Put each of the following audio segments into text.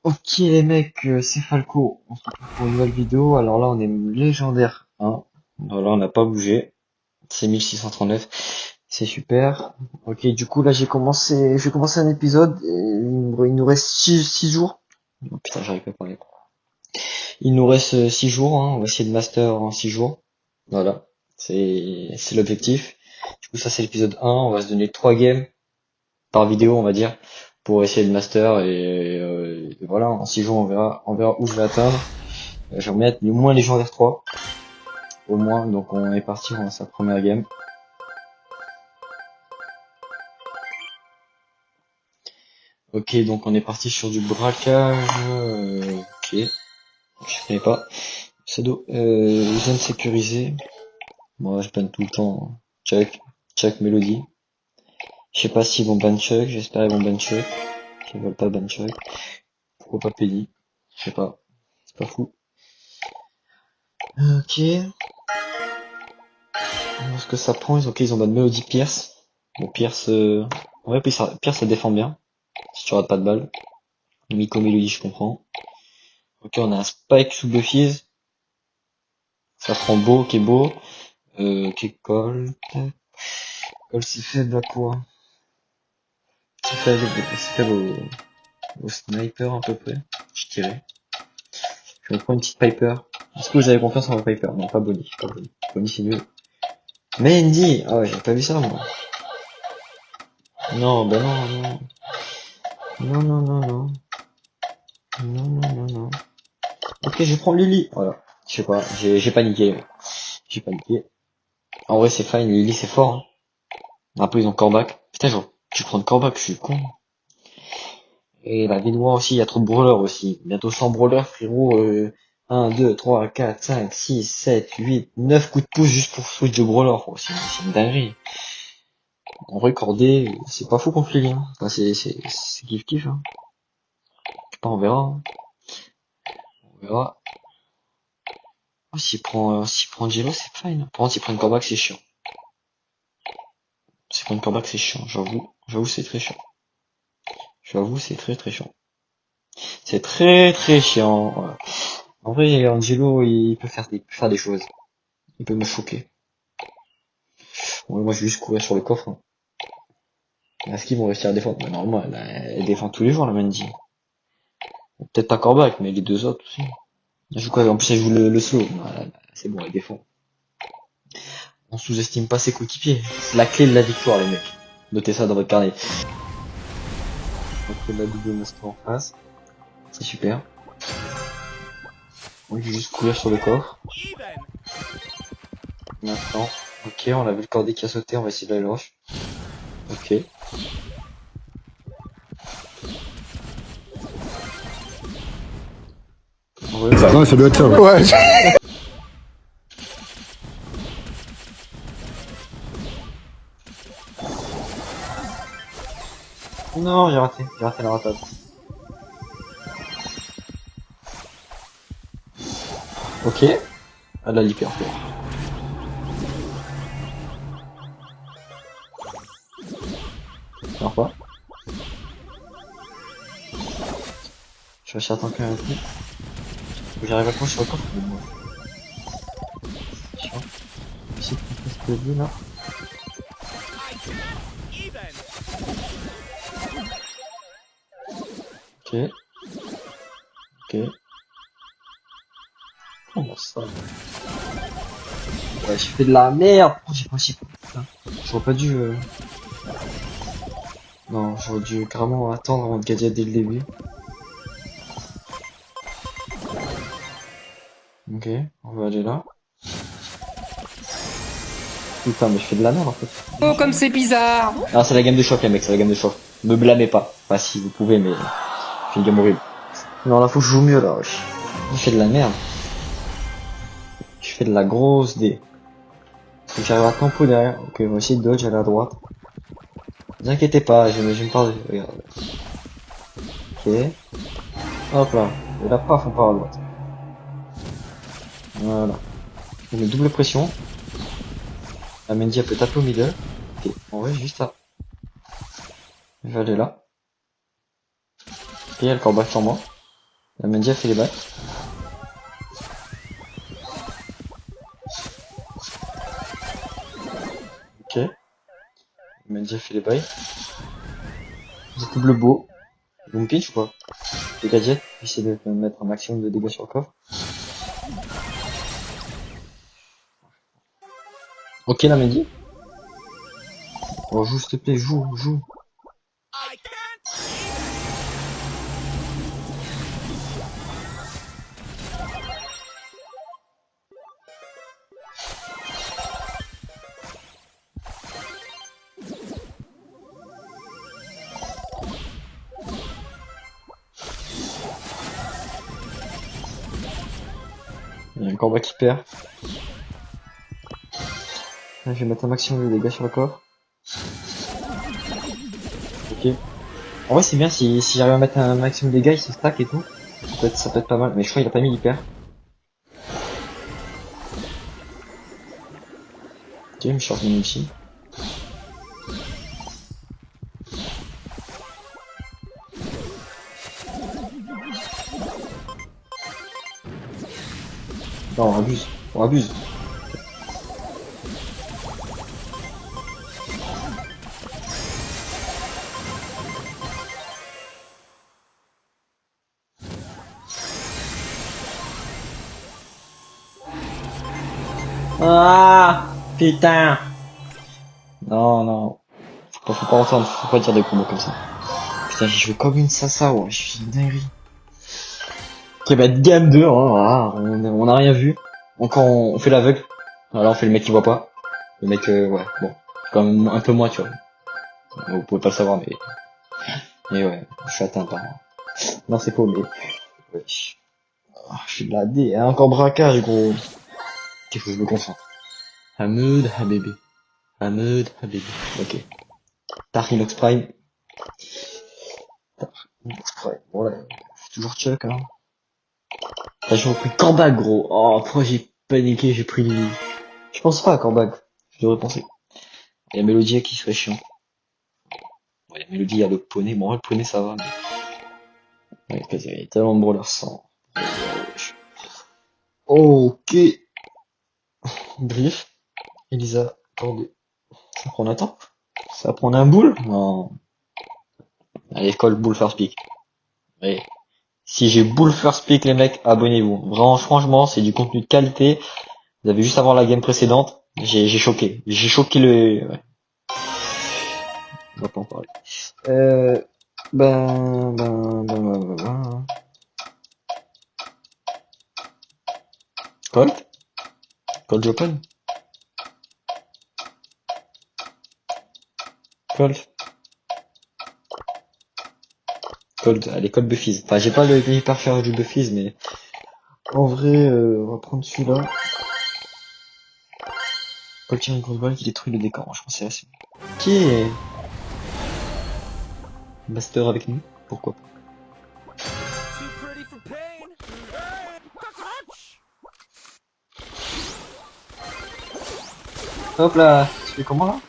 Ok les mecs, c'est Falco, on se retrouve pour une nouvelle vidéo, alors là on est légendaire 1, voilà on n'a pas bougé, c'est 1639, c'est super. Ok du coup là j'ai commencé un épisode, et il nous reste 6 jours, oh, putain j'arrive pas à parler. Il nous reste 6 jours, hein, on va essayer de master en 6 jours, voilà, c'est l'objectif. Du coup ça c'est l'épisode 1, on va se donner 3 games par vidéo on va dire, pour essayer de master et voilà, en 6 jours on verra où je vais atteindre. Je vais remettre au moins légendaire 3. Au moins, donc on est parti dans sa première game. Ok, donc on est parti sur du braquage. Ok, je connais pas. Pseudo. Zone sécurisée. Moi, je banne tout le temps. Chuck. Chuck Melody. Je sais pas s'ils vont ban Chuck. J'espère qu'ils vont ban Chuck. S'ils veulent pas ban Chuck. Pourquoi pas Penny? Je sais pas. C'est pas fou. Ok. Ce que ça prend, ok, ils ont ban Melody Pierce. Bon, Pierce, en vrai, Pierce, ça défend bien. Si tu rates pas de balle. Miko Melody, je comprends. Ok, on a un Spike sous Buffies. Ça prend beau, qui est beau. Qui est Colt. Colt, c'est faible à quoi? C'est faible au sniper, à peu près. Je dirais. Je vais me prendre une petite Piper. Est-ce que vous avez confiance en la Piper? Non, pas Bonnie. Pas Bonnie. Bonnie, c'est nul. Mandy! Ah ouais, j'ai pas vu ça, moi. Non, bah non, non. Non, non, non, non. Non, non, non, non. Ok, je prends Lily. Voilà. Je sais pas, j'ai paniqué. J'ai paniqué. En vrai, c'est fine. Lily, c'est fort, hein. Après, ils ont Corbac. Putain, genre, tu prends Corbac, je suis con. Et la vie noire aussi, il y a trop de brawlers aussi. Bientôt 100 brawlers, frérot. 1, 2, 3, 4, 5, 6, 7, 8, 9 coups de pouce juste pour switch de brawler. C'est une dinguerie. En vrai, Cordé, c'est pas fou contre les liens. Enfin, c'est kiff kiff, hein. Je sais pas, on verra, hein. On verra. Oh, s'il prend Jiro, c'est fine. Par contre, s'il prend une Corbac, c'est chiant. S'il prend une Corbac, c'est chiant, j'avoue. J'avoue, c'est très chiant. J'avoue, c'est très très chiant. C'est très très chiant. Voilà. En vrai, Angelo, il peut faire des choses. Il peut me choquer. Bon, moi, je vais juste courir sur le coffre, hein. Est-ce qu'ils vont réussir à défendre? Bah, normalement, elle défend tous les jours, la Mandy. Peut-être pas Corbac, mais les deux autres aussi. Elle joue quoi? En plus, elle joue le slow. Voilà, c'est bon, elle défend. On sous-estime pas ses coéquipiers. C'est la clé de la victoire, les mecs. Notez ça dans votre carnet. Donc, la double monstre en face. C'est super. On va juste courir sur le coffre. Maintenant. Ok, on a vu le cordé qui a sauté, on va essayer de la lâcher. Ok. Ouais. Ça doit être ça. Ouais. Non, j'ai raté la ratade. Ok. Elle a l'hyper fort. Alors pas. Je vais chercher attendre quand même un peu. Faut que j'arrive à courir sur le coffre. Mais bon. C'est chiant. Ici, ce début là. Ok. Ok. Comment ça? Ouais, j'ai fait de la merde. Oh, j'ai pas aussi. Putain. J'aurais pas dû. Non, j'aurais dû carrément attendre avant de gadget dès le début. Ok, on va aller là. Putain, mais je fais de la merde en fait. Oh, comme c'est bizarre! Ah, c'est la game de choc, les mecs, c'est la game de choc. Me blâmez pas. Enfin, si vous pouvez, mais c'est une game horrible. Non, là, faut que je joue mieux, là, wesh. Je fais de la merde. Je fais de la grosse D. Faut que j'arrive à tempo derrière. Ok, on va essayer de dodge, aller à droite. Ne vous inquiétez pas, je me parle. Regarde. Ok. Hop là. Et là, paf, on part à droite. Voilà. On met double pression. La Mendy, elle peut taper au middle. Ok, on va juste là. Je vais aller là. Ok, il y a le corbac sur moi. La Mandy a fait les bails. Ok. La Mandy a fait les bails. Du coup, bleu beau. Vous me pinch ou pas? Les gadgets, j'essaie de mettre un maximum de dégâts sur le coffre. Ok, la Mandy. Oh, joue, s'il te plaît, joue. Il y a un combat qui perd. Là, je vais mettre un maximum de dégâts sur le coffre. Ok. En vrai, c'est bien si j'arrive à mettre un maximum de dégâts, il se stack et tout. Ça peut être pas mal. Mais je crois qu'il a pas mis l'hyper. Ok, il me short mon ulti. Non, on abuse. On abuse. Ah, putain. Non. Faut pas entendre, faut pas dire des combos comme ça. Putain, j'ai joué comme une sasa, ouais, je suis une dinguerie. Ok, bah, game 2, hein, voilà, on a rien vu. Encore, on fait l'aveugle. Voilà, on fait le mec qui voit pas. Le mec, ouais, bon. Quand même un peu moins, tu vois. Vous pouvez pas le savoir, mais ouais, je suis atteint par. Non, c'est faux, mais, wesh. Ah, je suis bladé, hein, encore braquage, gros. Il faut que je me concentre. Hamoud, Habibi. Hamoud, Habibi. Ok. Tarinox Prime. Tarinox Prime. Voilà. C'est toujours Chuck, hein. T'as j'ai pris Corbac, gros. Oh, pourquoi j'ai paniqué, j'ai pris. Je pense pas à Corbac. Je devrais penser. Il y a Mélodie qui serait chiant. Ouais, il y a Mélodie, il y a le poney. Bon, le poney, ça va, mais. Ouais, il y a tellement de brawlers sans. Ok. Griff. Elisa. Attendez. Ça prend un temps? Ça prend un boule? Non. Allez, call boule first pick. Allez. Si j'ai Bull First Pick, les mecs, abonnez-vous. Vraiment, franchement, c'est du contenu de qualité. Vous avez juste à voir la game précédente. J'ai choqué. J'ai choqué le... Ouais, on va pas en parler. Ben. Colt? Colt Open? Colt? Colt, allez, Colt Buffies. Enfin, j'ai pas le hyper faire du Buffies, mais... En vrai, on va prendre celui-là. Colt tire une grosse balle qui détruit le décor. Je pense que c'est assez. Ok. Master avec nous. Pourquoi pas. Hop là. Tu fais comment là?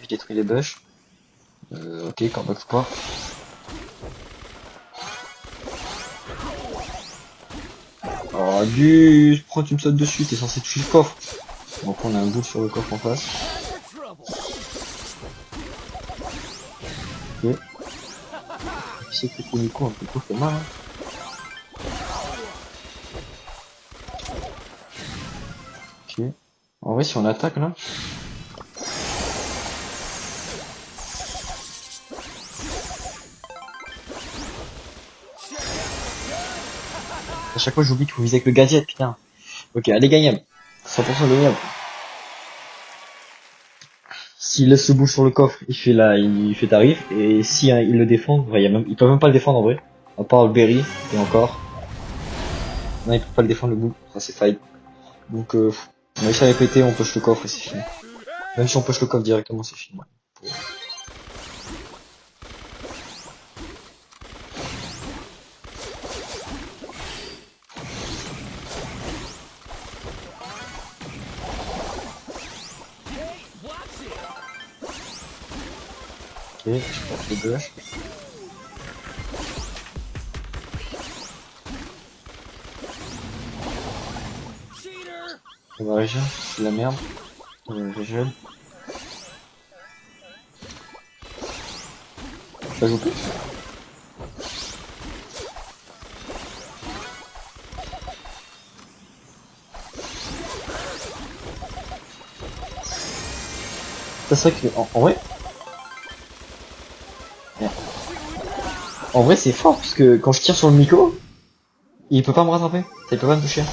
Je détruis les bush. Ok, combat pas. Oh, du, pourquoi tu me sautes dessus? T'es censé toucher le coffre. Donc on a un bout sur le coffre en face. Ok. C'est que pour Nico, un peu trop fait mal. Hein. Ok. En vrai, si on attaque là. À chaque fois, j'oublie qu'il faut viser avec le gadget, putain. Ok, allez, gagnable. 100% gagnable. S'il laisse le bout sur le coffre, il fait tarif. Et si hein, il le défend, ouais, il peut même pas le défendre en vrai. À part le berry, et encore. Non, il peut pas le défendre le bout. Ça, c'est faille. Donc, on a réussi à répéter, on push le coffre et c'est fini. Même si on push le coffre directement, c'est fini. Ouais. Ok, je porte le bush. On va régénérer, c'est de la merde. On va régénérer. Ça joue plus? Ça c'est vrai que, en vrai, en vrai c'est fort parce que quand je tire sur le Miko, il peut pas me rattraper. Ça, il peut pas me toucher.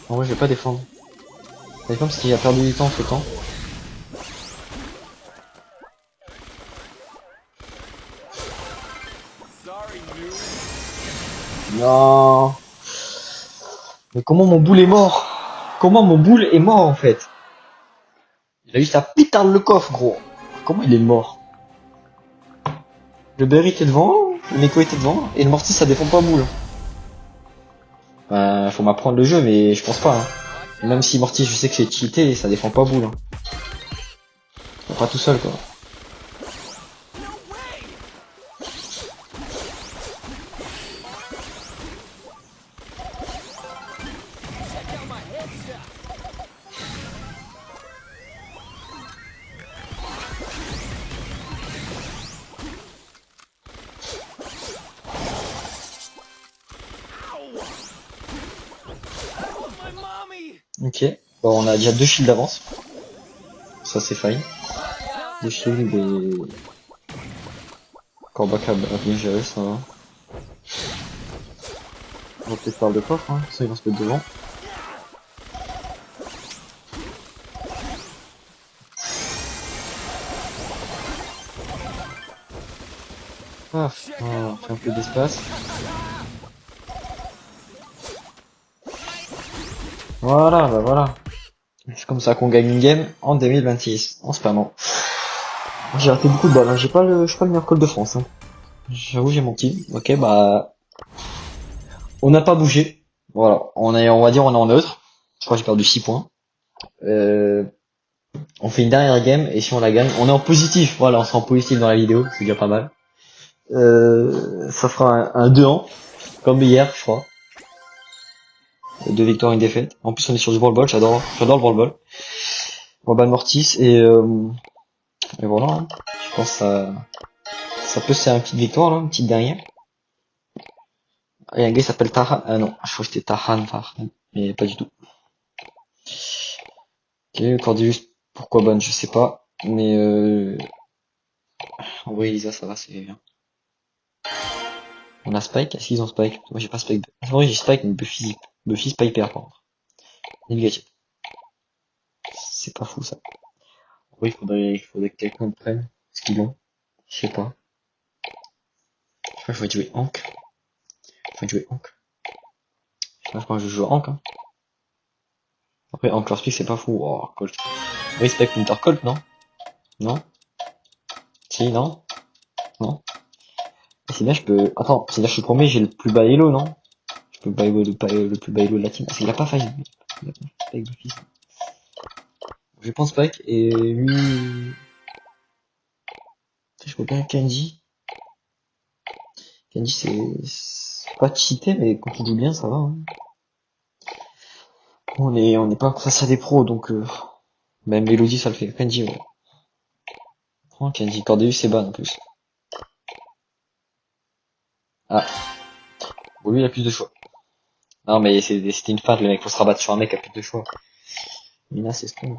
En vrai, je vais pas défendre. C'est comme s'il a perdu du temps entre temps. Non. Mais comment mon boule est mort? Comment mon boule est mort en fait? Il a juste à péter le coffre, gros. Comment il est mort? Le Berry était devant, le Neko était devant, et le Morty ça défend pas boule. Faut m'apprendre le jeu, mais je pense pas. Hein. Même si Morty, je sais que c'est cheaté, ça défend pas boule. Hein. Pas tout seul, quoi. Ok. Bon, on a déjà 2 shields d'avance. Ça, c'est fine. 2 shields et... Corbac a bien géré, ça va. On va peut-être parler de coffre, hein. Ça, il va se mettre devant. Paf. On fait un peu d'espace. Voilà, bah voilà. C'est comme ça qu'on gagne une game en 2026, en spammant. J'ai raté beaucoup de balles, hein. Je suis pas le meilleur call de France, hein. J'avoue, j'ai menti. Ok, bah, on n'a pas bougé. Voilà. On va dire, on est en neutre. Je crois que j'ai perdu 6 points. On fait une dernière game, et si on la gagne, on est en positif. Voilà, on sera en positif dans la vidéo, c'est déjà pas mal. Ça fera un 2-1, comme hier, je crois. 2 victoires, une défaite. En plus, on est sur du Brawl Ball, j'adore le Brawl Ball. Brawl Ball Mortis, et voilà. Hein. Je pense que ça peut se faire une petite victoire, là, une petite dernière. Et un gars qui s'appelle Tahan. Ah non, je crois que c'était Tahan, mais pas du tout. Ok, Cordillus, pourquoi ban, je sais pas. Mais en vrai, Elisa, ça va, c'est bien. On a Spike, est-ce qu'ils ont Spike? Moi j'ai pas Spike. En vrai, j'ai Spike, mais Buffy Spike perd par contre. Négatif. C'est pas fou ça. Oui, il faudrait que quelqu'un le prenne. Est-ce qu'ils l'ont? Je sais pas. Je crois que je vais jouer Hank. Je vais jouer Hank. Je crois que je joue Hank. Hein. Après, Hank leur Speak, c'est pas fou. Oh, Colt. Oui, Spike Winter Colt, non? Non? Si, non? Non? Et c'est bien, je peux... Attends, c'est là je suis premier, j'ai le plus bas elo, non? Je peux buy le plus bas elo de la team. Parce qu'il a pas failli. Il a pas Spike Buffy. Je pense Spike, et lui... Je vois bien Kenji. Kenji, c'est pas cheaté, mais quand on joue bien, ça va. Hein. On est pas face à des pros, donc même Elodie, ça le fait. Kenji, ouais. Oh, Kenji, Cordeus, c'est ban en plus. Ah, bon, lui, il a plus de choix. Non, mais c'était une feinte, le mec, faut se rabattre sur un mec qui a plus de choix. Mina, c'est strong.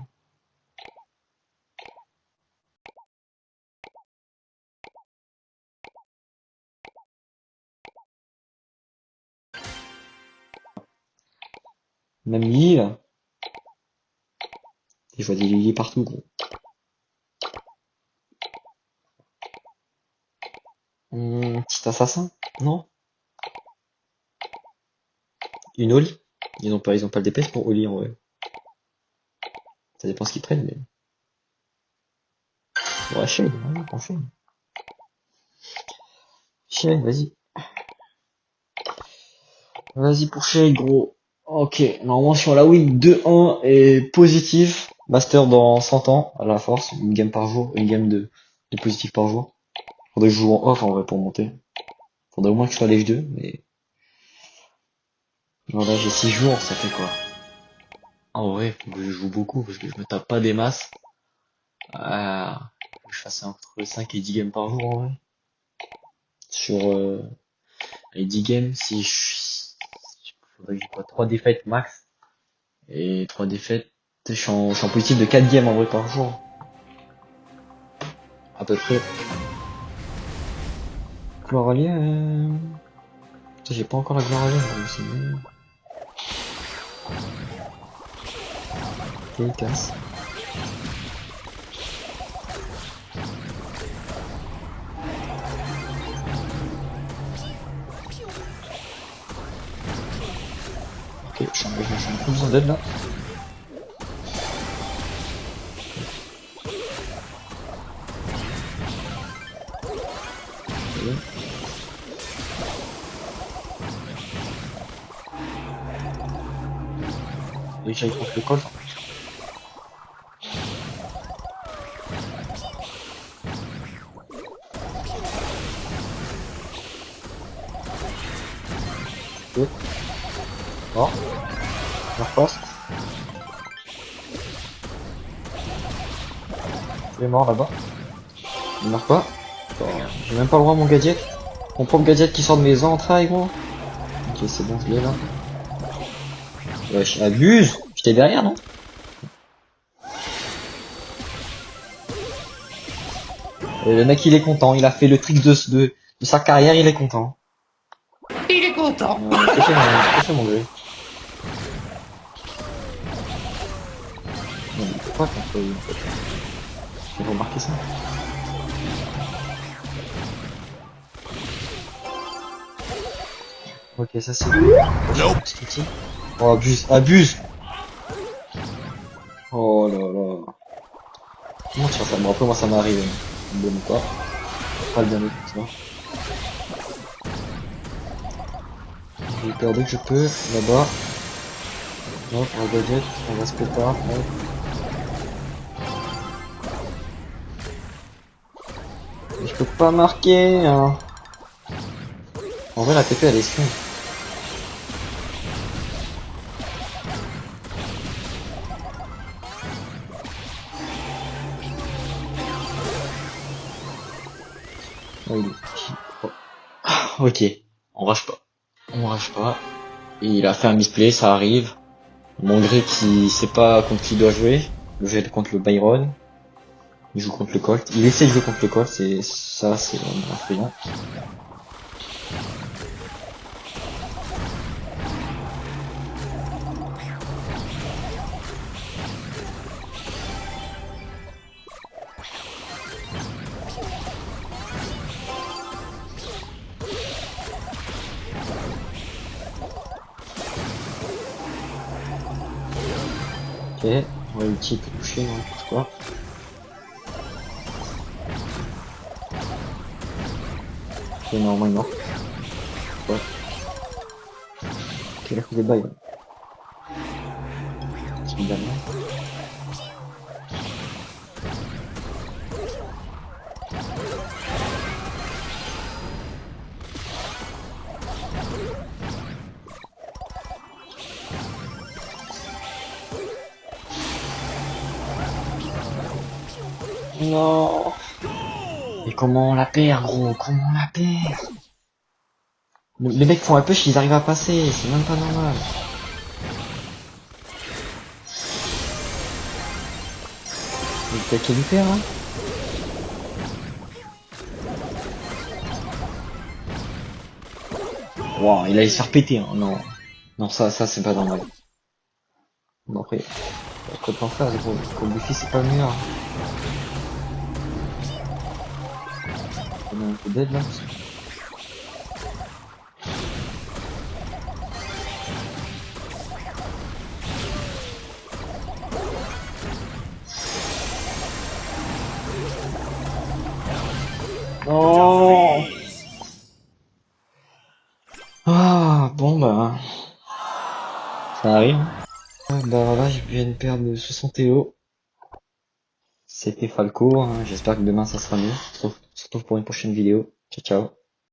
Même Lily, là. Je vois des Lily partout, gros. Petit assassin? Non? Une Oli? Ils ont pas le DPS pour Oli, en vrai. Ça dépend ce qu'ils prennent, mais... Ouais, Shade, ouais, on fait. Shade, vas-y. Vas-y pour Shade, gros. Ok, normalement si on la win 2-1 et positif, master dans 100 ans, à la force, une game par jour, une game de positif par jour. Faudrait que je joue en off en vrai pour monter. Faudrait au moins que je sois Lège 2, mais Voilà, j'ai 6 jours, ça fait quoi? En vrai, faut que je joue beaucoup parce que je me tape pas des masses. Ah, faut que je fasse entre 5 et 10 games par jour en vrai. Sur les 10 games, si je faudrait que j'ai quoi, 3 défaites max. Et 3 défaites, je suis en politique de 4 games en vrai par jour. À peu près. Gloire alliée, putain, j'ai pas encore la gloire alliée, moi, c'est mieux. Ok, il casse. Ok, je suis un peu besoin d'aide là. Ok. Et j'aille contre le col. Ok. Oh, je repasse. Il est mort là-bas. Il meurt pas. Attends, j'ai même pas le droit à mon gadget. Mon propre gadget qui sort de mes entrailles, gros. Ok, c'est bon, je l'ai là. Wesh, abuse! J'étais derrière, non? Et le mec, il est content. Il a fait le truc de sa carrière, il est content. Il est content. Que fait mon gars? Non, mais pourquoi contre lui, en fait? J'ai remarqué ça. Ok, ça c'est cool. Critique. Oh, abuse, abuse! Oh là là. Comment tu fais ça? Bon, après, moi, ça m'arrive. Bon ou pas. Pas le bien ça. Je vais perdre dès que je peux. Là-bas. Hop, un gadget. On va se préparer. Hop. Mais je peux pas marquer, hein. En vrai, la TP, elle est strong. Oh, il est... oh. Ok. On rush pas. On rush pas. Il a fait un misplay, ça arrive. Mon gré qui sait pas contre qui il doit jouer. Le jeu contre le Byron. Il joue contre le Colt. Il essaie de jouer contre le Colt, c'est ça, c'est effrayant. Ok, on va ulti pour toucher, non, pourquoi. Ok, normalement il est mort. Ouais. Ok, il a fait des bails. Évidemment. Non. Et comment on la perd, gros? Comment on la perd? Les mecs font un push, ils arrivent à passer, c'est même pas normal. Mais t'as qu'à lui faire, hein? Wow, il allait se faire péter, hein. Non. Non, ça c'est pas normal. Bon, après, quoi t'en faire, gros? Comme Buffy, c'est pas le meilleur. On a un peu d'aide là. Non. Ah, bon bah, ça arrive. Bah là, je viens de perdre 60 EO. C'était Falco, hein. J'espère que demain ça sera mieux. On se retrouve pour une prochaine vidéo. Ciao, ciao.